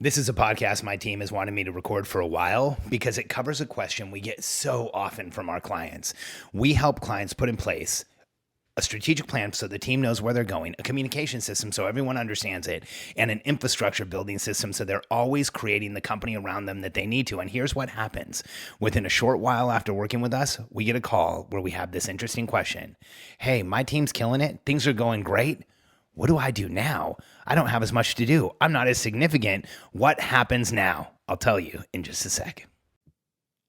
This is a podcast my team has wanted me to record for a while because it covers a question we get so often from our clients. We help clients put in place a strategic plan so the team knows where they're going, a communication system so everyone understands it, and an infrastructure building system so they're always creating the company around them that they need to. And here's what happens. Within a short while after working with us, we get a call where we have this interesting question. Hey, my team's killing it. Things are going great. What do I do now? I don't have as much to do. I'm not as significant. What happens now? I'll tell you in just a sec.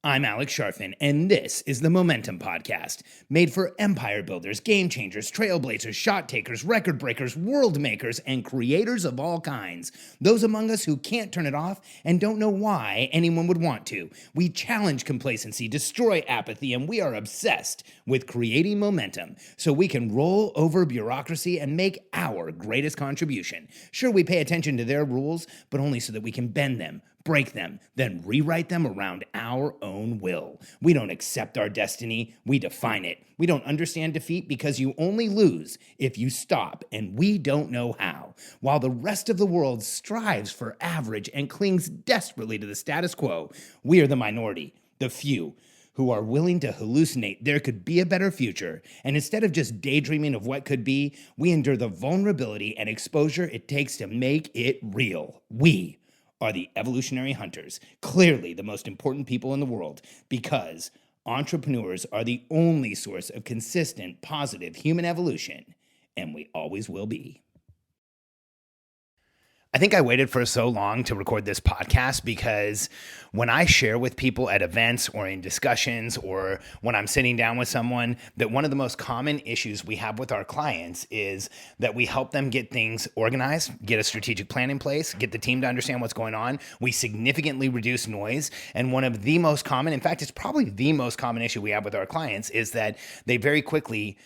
I'm Alex Sharfin, and this is the Momentum Podcast, made for empire builders, game changers, trailblazers, shot takers, record breakers, world makers, and creators of all kinds. Those among us who can't turn it off and don't know why anyone would want to. We challenge complacency, destroy apathy, and we are obsessed with creating momentum so we can roll over bureaucracy and make our greatest contribution. Sure, we pay attention to their rules, but only so that we can bend them, break them, then rewrite them around our own will. We don't accept our destiny, we define it. We don't understand defeat because you only lose if you stop, and we don't know how. While the rest of the world strives for average and clings desperately to the status quo, we are the minority, the few, who are willing to hallucinate there could be a better future. And instead of just daydreaming of what could be, we endure the vulnerability and exposure it takes to make it real. We are the evolutionary hunters, clearly the most important people in the world, because entrepreneurs are the only source of consistent, positive human evolution, and we always will be. I think I waited for so long to record this podcast because when I share with people at events or in discussions or when I'm sitting down with someone, that one of the most common issues we have with our clients is that we help them get things organized, get a strategic plan in place, get the team to understand what's going on. We significantly reduce noise. And one of the most common, in fact, it's probably the most common issue we have with our clients is that they very quickly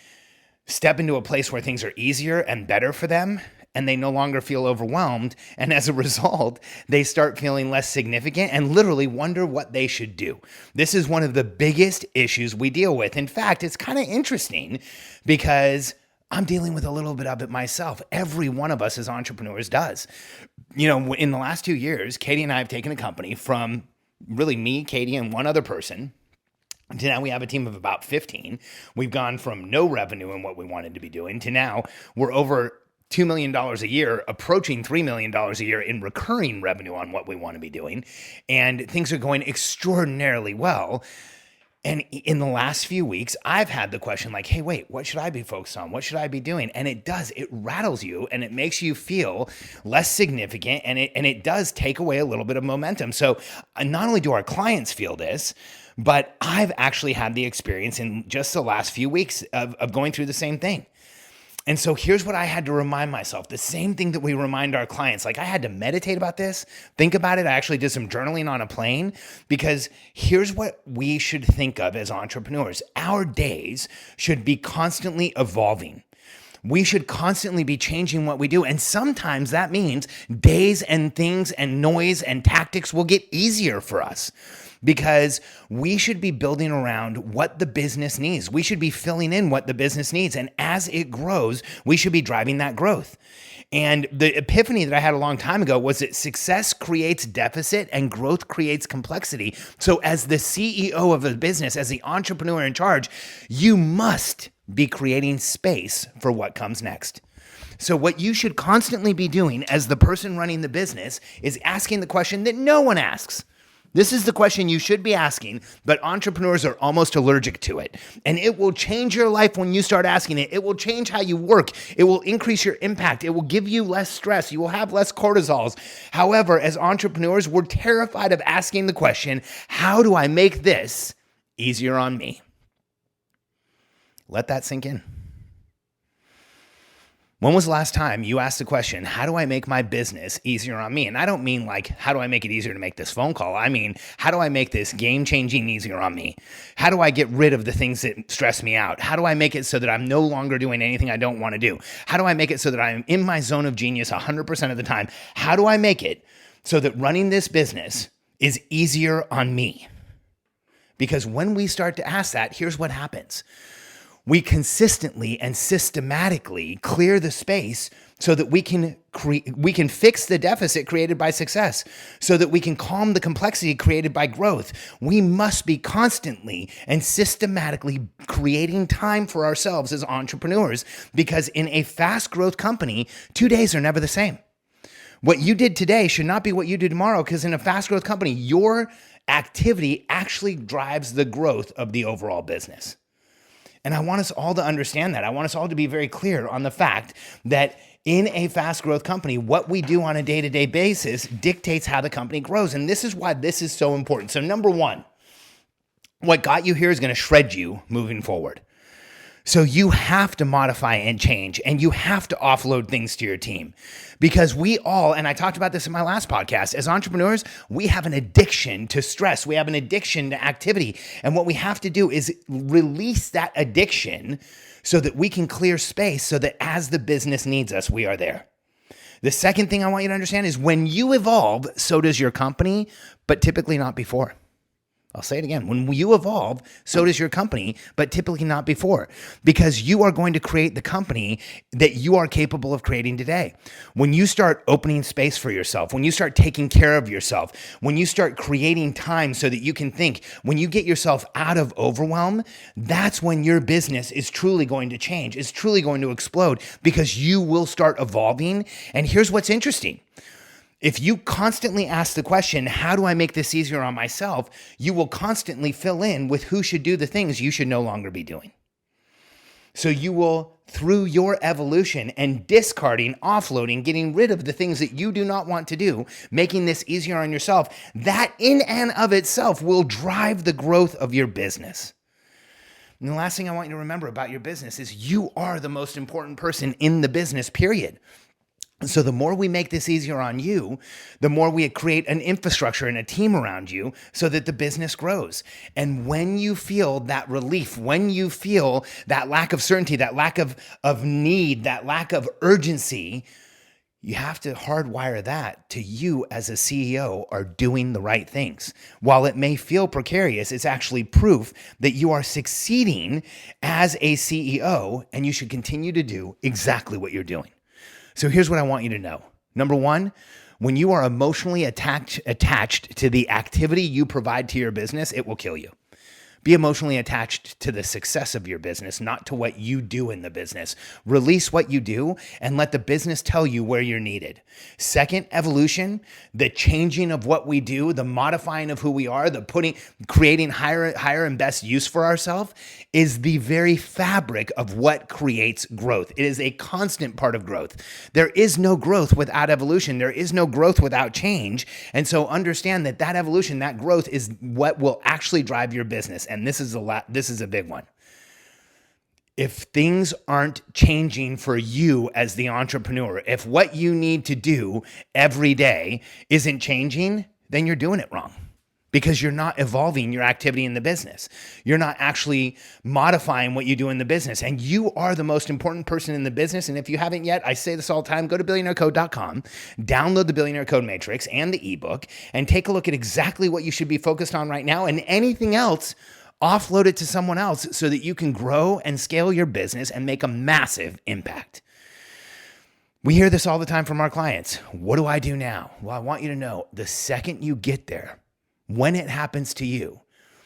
step into a place where things are easier and better for them, and they no longer feel overwhelmed. And as a result, they start feeling less significant and literally wonder what they should do. This is one of the biggest issues we deal with. In fact, it's kind of interesting because I'm dealing with a little bit of it myself. Every one of us as entrepreneurs does. You know, in the last 2 years, Katie and I have taken a company from really me, Katie, and one other person. To now we have a team of about 15. We've gone from no revenue in what we wanted to be doing to now we're over $2 million a year, approaching $3 million a year in recurring revenue on what we want to be doing. And things are going extraordinarily well. And in the last few weeks, I've had the question like, hey, wait, what should I be focused on? What should I be doing? And it rattles you and it makes you feel less significant. And it does take away a little bit of momentum. So not only do our clients feel this, but I've actually had the experience in just the last few weeks of going through the same thing. And so here's what I had to remind myself, the same thing that we remind our clients. Like I had to meditate about this, think about it. I actually did some journaling on a plane because here's what we should think of as entrepreneurs. Our days should be constantly evolving. We should constantly be changing what we do. And sometimes that means days and things and noise and tactics will get easier for us. Because we should be building around what the business needs. We should be filling in what the business needs. And as it grows, we should be driving that growth. And the epiphany that I had a long time ago was that success creates deficit and growth creates complexity. So as the CEO of a business, as the entrepreneur in charge, you must be creating space for what comes next. So what you should constantly be doing as the person running the business is asking the question that no one asks. This is the question you should be asking, but entrepreneurs are almost allergic to it. And it will change your life when you start asking it. It will change how you work. It will increase your impact. It will give you less stress. You will have less cortisols. However, as entrepreneurs, we're terrified of asking the question, how do I make this easier on me? Let that sink in. When was the last time you asked the question, how do I make my business easier on me? And I don't mean like, how do I make it easier to make this phone call? I mean, how do I make this game-changing easier on me? How do I get rid of the things that stress me out? How do I make it so that I'm no longer doing anything I don't want to do? How do I make it so that I'm in my zone of genius 100% of the time? How do I make it so that running this business is easier on me? Because when we start to ask that, here's what happens. We consistently and systematically clear the space so that we can fix the deficit created by success, so that we can calm the complexity created by growth. We must be constantly and systematically creating time for ourselves as entrepreneurs, because in a fast growth company, 2 days are never the same. What you did today should not be what you do tomorrow, because in a fast growth company, your activity actually drives the growth of the overall business. And I want us all to understand that. I want us all to be very clear on the fact that in a fast growth company, what we do on a day-to-day basis dictates how the company grows. And this is why this is so important. So number one, what got you here is going to shred you moving forward. So you have to modify and change, and you have to offload things to your team, because we all, and I talked about this in my last podcast, as entrepreneurs, we have an addiction to stress. We have an addiction to activity. And what we have to do is release that addiction so that we can clear space, so that as the business needs us, we are there. The second thing I want you to understand is when you evolve, so does your company, but typically not before. I'll say it again. When you evolve, so does your company, but typically not before, because you are going to create the company that you are capable of creating today. When you start opening space for yourself, when you start taking care of yourself, when you start creating time so that you can think, when you get yourself out of overwhelm, that's when your business is truly going to change. It's truly going to explode, because you will start evolving. And here's what's interesting. If you constantly ask the question, how do I make this easier on myself? You will constantly fill in with who should do the things you should no longer be doing. So you will, through your evolution and discarding, offloading, getting rid of the things that you do not want to do, making this easier on yourself, that in and of itself will drive the growth of your business. And the last thing I want you to remember about your business is you are the most important person in the business, period. So the more we make this easier on you, the more we create an infrastructure and a team around you so that the business grows. And when you feel that relief, when you feel that lack of certainty, that lack of need, that lack of urgency, you have to hardwire that to you as a CEO are doing the right things. While it may feel precarious, it's actually proof that you are succeeding as a CEO, and you should continue to do exactly what you're doing. So here's what I want you to know. Number one, when you are emotionally attached to the activity you provide to your business, it will kill you. Be emotionally attached to the success of your business, not to what you do in the business. Release what you do and let the business tell you where you're needed. Second, evolution, the changing of what we do, the modifying of who we are, creating higher and best use for ourselves is the very fabric of what creates growth. It is a constant part of growth. There is no growth without evolution. There is no growth without change. And so understand that evolution, that growth is what will actually drive your business. And this is a big one. If things aren't changing for you as the entrepreneur, if what you need to do every day isn't changing, then you're doing it wrong, because you're not evolving your activity in the business. You're not actually modifying what you do in the business. And you are the most important person in the business. And if you haven't yet, I say this all the time, go to billionairecode.com, download the Billionaire Code Matrix and the ebook, and take a look at exactly what you should be focused on right now, and anything else, offload it to someone else so that you can grow and scale your business and make a massive impact. We hear this all the time from our clients. What do I do now? Well, I want you to know the second you get there, when it happens to you,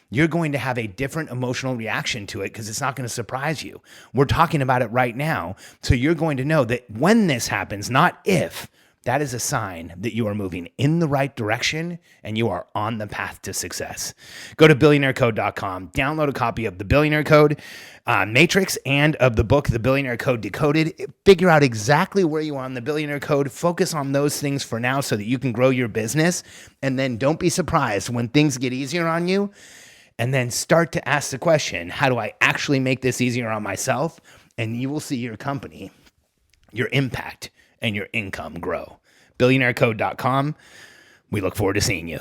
you're going to have a different emotional reaction to it, because it's not going to surprise you. We're talking about it right now. So you're going to know that when this happens, not if, that is a sign that you are moving in the right direction and you are on the path to success. Go to billionairecode.com, download a copy of the Billionaire Code Matrix and of the book, The Billionaire Code Decoded. Figure out exactly where you are on the Billionaire Code. Focus on those things for now so that you can grow your business. And then don't be surprised when things get easier on you. And then start to ask the question, how do I actually make this easier on myself? And you will see your company, your impact, and your income grow. billionairecode.com. We look forward to seeing you.